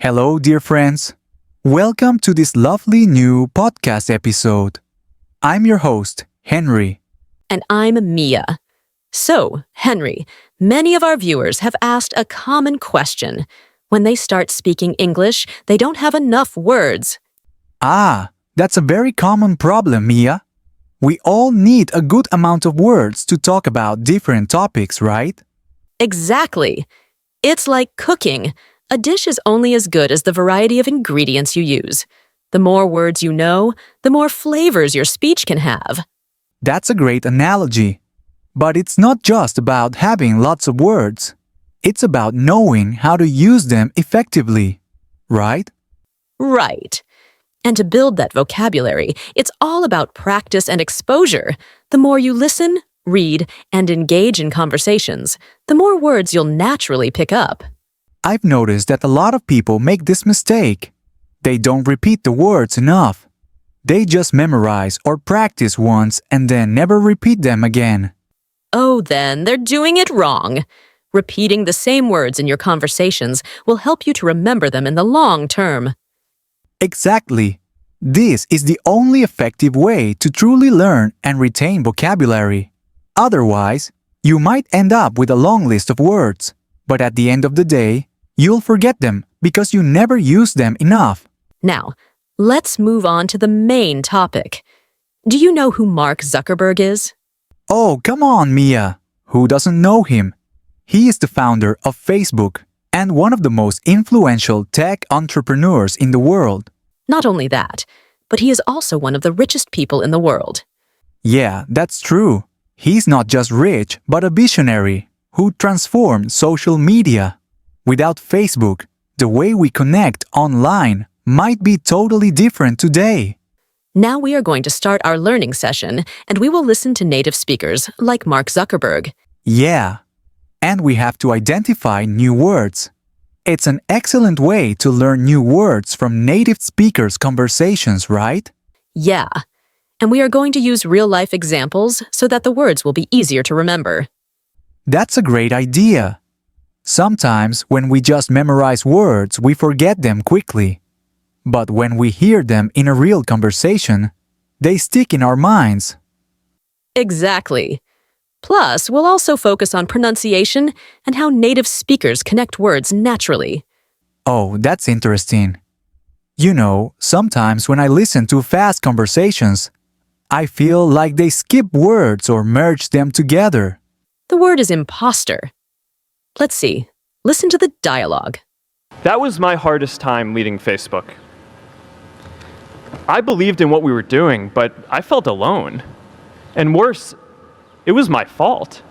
Hello, dear friends. Welcome to this lovely new podcast episode. I'm your host, Henry. And I'm Mia. So, Henry, many of our viewers have asked a common question. When they start speaking English, they don't have enough words. That's a very common problem, Mia. We all need a good amount of words to talk about different topics, right? Exactly. It's like cooking. A dish is only as good as the variety of ingredients you use. The more words you know, the more flavors your speech can have. That's a great analogy. But it's not just about having lots of words. It's about knowing how to use them effectively, right? Right. And to build that vocabulary, it's all about practice and exposure. The more you listen, read, and engage in conversations, the more words you'll naturally pick up. I've noticed that a lot of people make this mistake. They don't repeat the words enough. They just memorize or practice once and then never repeat them again. Oh, then they're doing it wrong. Repeating the same words in your conversations will help you to remember them in the long term. Exactly. This is the only effective way to truly learn and retain vocabulary. Otherwise, you might end up with a long list of words, but at the end of the day, you'll forget them because you never use them enough. Now, let's move on to the main topic. Do you know who Mark Zuckerberg is? Oh, come on, Mia. Who doesn't know him? He is the founder of Facebook and one of the most influential tech entrepreneurs in the world. Not only that, but he is also one of the richest people in the world. Yeah, that's true. He's not just rich, but a visionary who transformed social media. Without Facebook, the way we connect online might be totally different today. Now we are going to start our learning session, and we will listen to native speakers like Mark Zuckerberg. Yeah, and we have to identify new words. It's an excellent way to learn new words from native speakers' conversations, right? Yeah, and we are going to use real-life examples so that the words will be easier to remember. That's a great idea. Sometimes when we just memorize words, we forget them quickly. But when we hear them in a real conversation, they stick in our minds. Exactly. Plus, we'll also focus on pronunciation and how native speakers connect words naturally. Oh, that's interesting. You know, sometimes when I listen to fast conversations, I feel like they skip words or merge them together. The word is impostor. Let's see. Listen to the dialogue. That was my hardest time leading Facebook. I believed in what we were doing, but I felt alone. And worse, it was my fault.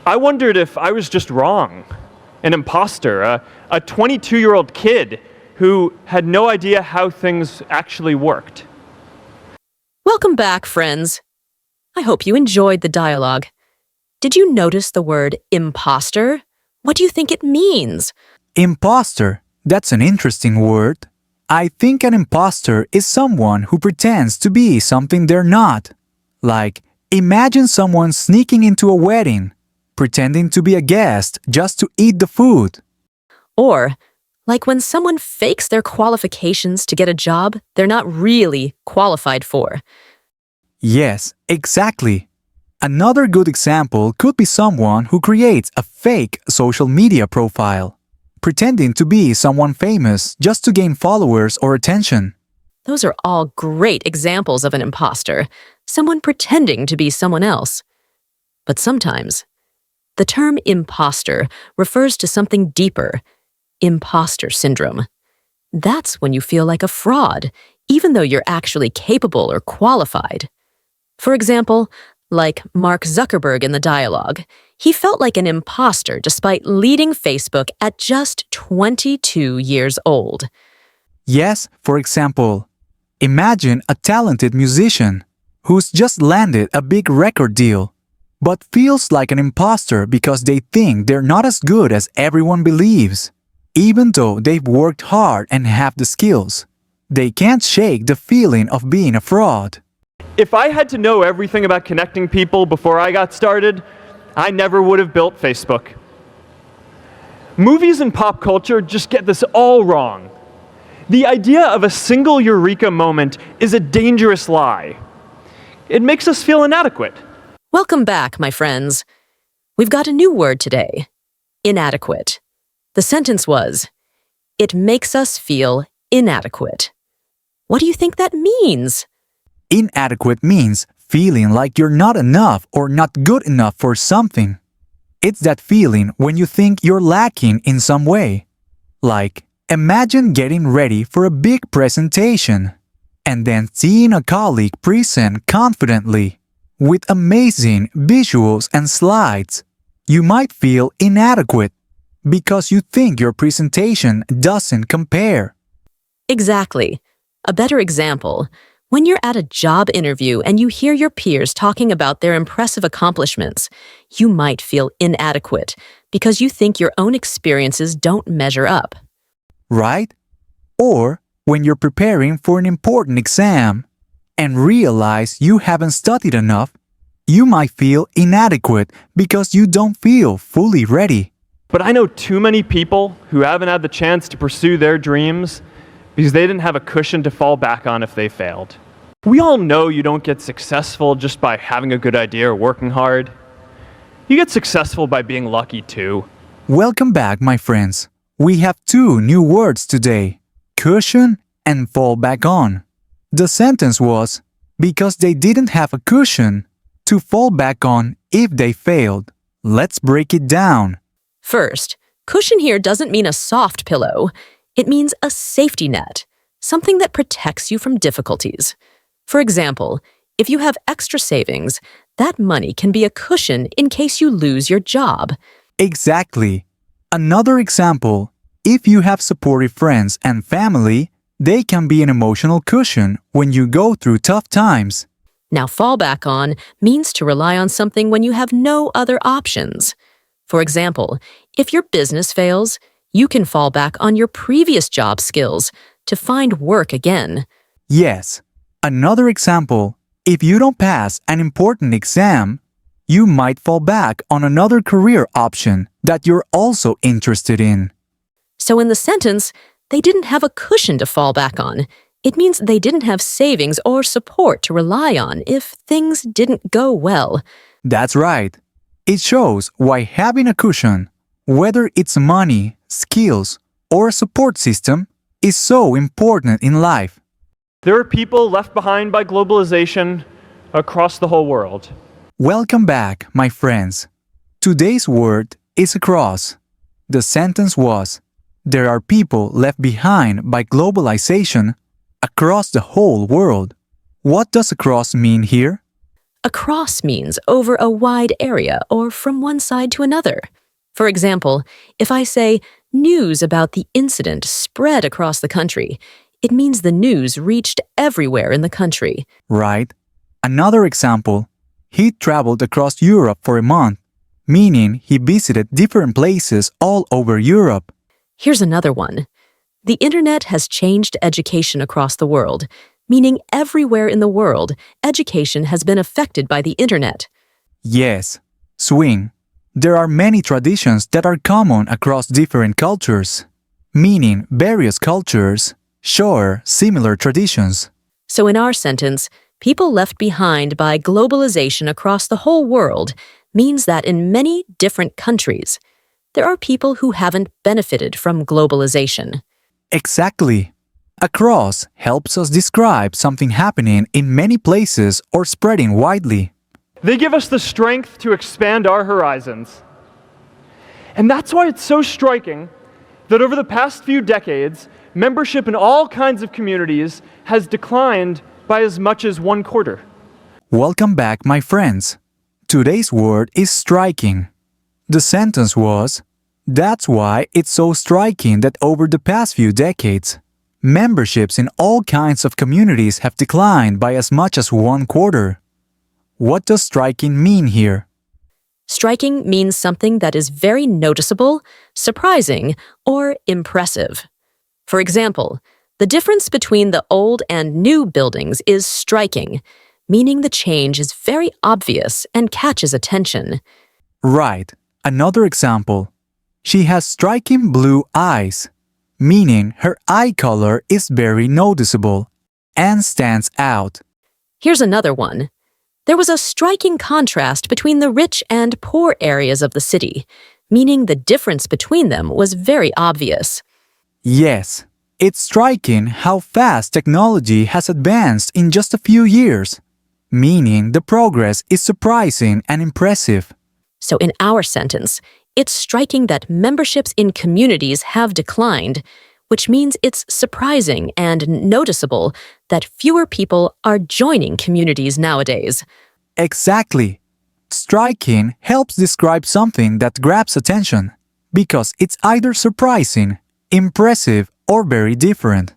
I wondered if I was just wrong, an imposter, a 22-year-old kid who had no idea how things actually worked. Welcome back, friends. I hope you enjoyed the dialogue. Did you notice the word impostor? What do you think it means? Imposter, that's an interesting word. I think an imposter is someone who pretends to be something they're not. Like, imagine someone sneaking into a wedding, pretending to be a guest just to eat the food. Or, like when someone fakes their qualifications to get a job they're not really qualified for. Yes, exactly. Another good example could be someone who creates a fake social media profile, pretending to be someone famous just to gain followers or attention. Those are all great examples of an imposter, someone pretending to be someone else. But sometimes, the term imposter refers to something deeper, imposter syndrome. That's when you feel like a fraud, even though you're actually capable or qualified. For example, like Mark Zuckerberg in the dialogue, he felt like an imposter despite leading Facebook at just 22 years old. Yes, for example, imagine a talented musician who's just landed a big record deal, but feels like an imposter because they think they're not as good as everyone believes. Even though they've worked hard and have the skills, they can't shake the feeling of being a fraud. If I had to know everything about connecting people before I got started, I never would have built Facebook. Movies and pop culture just get this all wrong. The idea of a single eureka moment is a dangerous lie. It makes us feel inadequate. Welcome back, my friends. We've got a new word today, inadequate. The sentence was, it makes us feel inadequate. What do you think that means? Inadequate means feeling like you're not enough or not good enough for something. It's that feeling when you think you're lacking in some way. Like, imagine getting ready for a big presentation and then seeing a colleague present confidently with amazing visuals and slides. You might feel inadequate because you think your presentation doesn't compare. Exactly. A better example, when you're at a job interview and you hear your peers talking about their impressive accomplishments, you might feel inadequate because you think your own experiences don't measure up. Right? Or when you're preparing for an important exam and realize you haven't studied enough, you might feel inadequate because you don't feel fully ready. But I know too many people who haven't had the chance to pursue their dreams because they didn't have a cushion to fall back on if they failed. We all know you don't get successful just by having a good idea or working hard. You get successful by being lucky too. Welcome back, my friends. We have two new words today, cushion and fall back on. The sentence was, because they didn't have a cushion to fall back on if they failed. Let's break it down. First, cushion here doesn't mean a soft pillow. It means a safety net, something that protects you from difficulties. For example, if you have extra savings, that money can be a cushion in case you lose your job. Exactly. Another example, if you have supportive friends and family, they can be an emotional cushion when you go through tough times. Now, fall back on means to rely on something when you have no other options. For example, if your business fails, you can fall back on your previous job skills to find work again. Yes. Another example, if you don't pass an important exam, you might fall back on another career option that you're also interested in. So in the sentence, they didn't have a cushion to fall back on. It means they didn't have savings or support to rely on if things didn't go well. That's right. It shows why having a cushion, whether it's money, skills, or a support system, is so important in life. There are people left behind by globalization across the whole world. Welcome back, my friends. Today's word is across. The sentence was, there are people left behind by globalization across the whole world. What does across mean here? Across means over a wide area or from one side to another. For example, if I say news about the incident spread across the country, it means the news reached everywhere in the country. Right. Another example, he traveled across Europe for a month, meaning he visited different places all over Europe. Here's another one. The internet has changed education across the world, meaning everywhere in the world, education has been affected by the internet. Yes. Swing. There are many traditions that are common across different cultures, meaning various cultures share similar traditions. So in our sentence, people left behind by globalization across the whole world means that in many different countries, there are people who haven't benefited from globalization. Exactly. Across helps us describe something happening in many places or spreading widely. They give us the strength to expand our horizons. And that's why it's so striking that over the past few decades, membership in all kinds of communities has declined by as much as 1/4. Welcome back, my friends. Today's word is striking. The sentence was, that's why it's so striking that over the past few decades, memberships in all kinds of communities have declined by as much as 1/4. What does striking mean here? Striking means something that is very noticeable, surprising, or impressive. For example, the difference between the old and new buildings is striking, meaning the change is very obvious and catches attention. Right. Another example. She has striking blue eyes, meaning her eye color is very noticeable and stands out. Here's another one. There was a striking contrast between the rich and poor areas of the city, meaning the difference between them was very obvious. Yes, it's striking how fast technology has advanced in just a few years, meaning the progress is surprising and impressive. So in our sentence, it's striking that memberships in communities have declined, which means it's surprising and noticeable that fewer people are joining communities nowadays. Exactly. Striking helps describe something that grabs attention because it's either surprising, impressive, or very different.